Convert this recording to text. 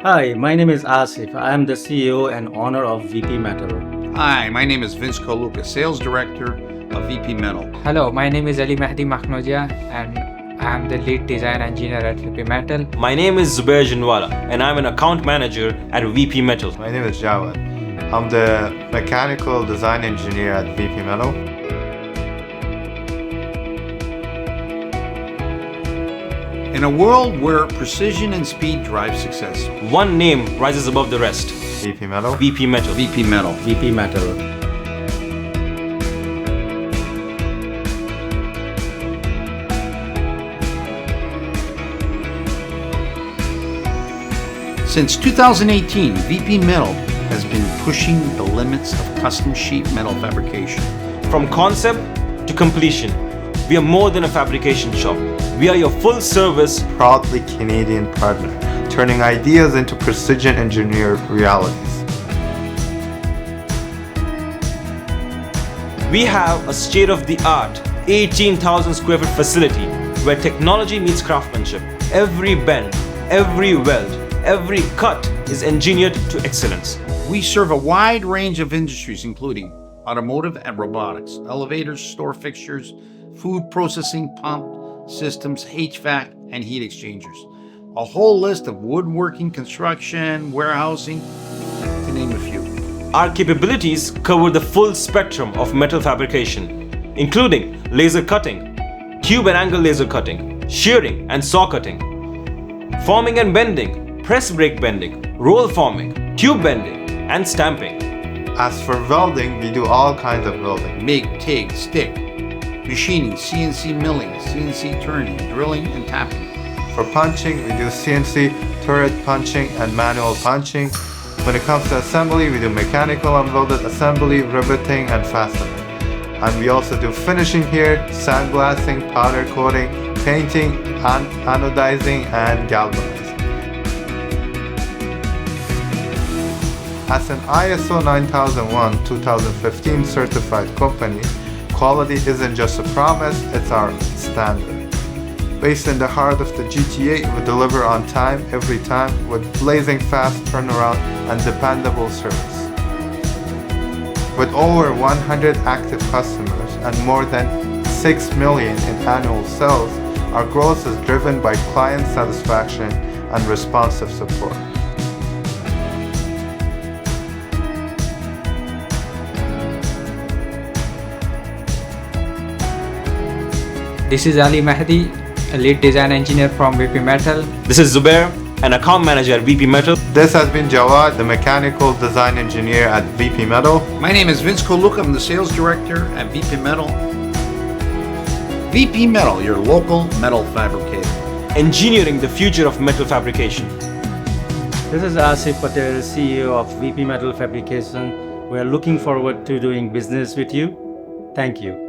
Hi, my name is Asif. I am the CEO and owner of VP Metal. Hi, my name is Vince Koluka, Sales Director of VP Metal. Hello, my name is Ali Mahdi Makhnoja and I am the lead design engineer at VP Metal. My name is Zubair Jinwala and I'm an account manager at VP Metal. My name is Jawad. I'm the mechanical design engineer at VP Metal. In a world where precision and speed drive success, One name rises above the rest. VP Metal. VP Metal. VP Metal. VP Metal. Since 2018, VP Metal has been pushing the limits of custom sheet metal fabrication. From concept to completion, we are more than a fabrication shop. We are your full service. Proudly Canadian partner, turning ideas into precision engineered realities. We have a state-of-the-art 18,000 square foot facility where technology meets craftsmanship. Every bend, every weld, every cut is engineered to excellence. We serve a wide range of industries, including automotive and robotics, elevators, store fixtures, food processing, pump systems, HVAC, and heat exchangers. A whole list of woodworking, construction, warehousing, to name a few. Our capabilities cover the full spectrum of metal fabrication, including laser cutting, tube and angle laser cutting, shearing and saw cutting, forming and bending, press brake bending, roll forming, tube bending, and stamping. As for welding, we do all kinds of welding. MIG, TIG, stick, machining, CNC milling, CNC turning, drilling, and tapping. For punching, we do CNC, turret punching, and manual punching. When it comes to assembly, we do mechanical unwelded assembly, riveting, and fastening. And we also do finishing here, sandblasting, powder coating, painting, anodizing, and galvanizing. As an ISO 9001-2015 certified company, quality isn't just a promise, it's our standard. Based in the heart of the GTA, we deliver on time, every time, with blazing fast turnaround and dependable service. With over 100 active customers and more than 6 million in annual sales, our growth is driven by client satisfaction and responsive support. This is Ali Mahdi, a lead design engineer from VP Metal. This is Zubair, an account manager at VP Metal. This has been Jawad, the mechanical design engineer at VP Metal. My name is Vince Koluka. I'm the sales director at VP Metal. VP Metal, your local metal fabricator. Engineering the future of metal fabrication. This is Asif Patel, CEO of VP Metal Fabrication. We are looking forward to doing business with you. Thank you.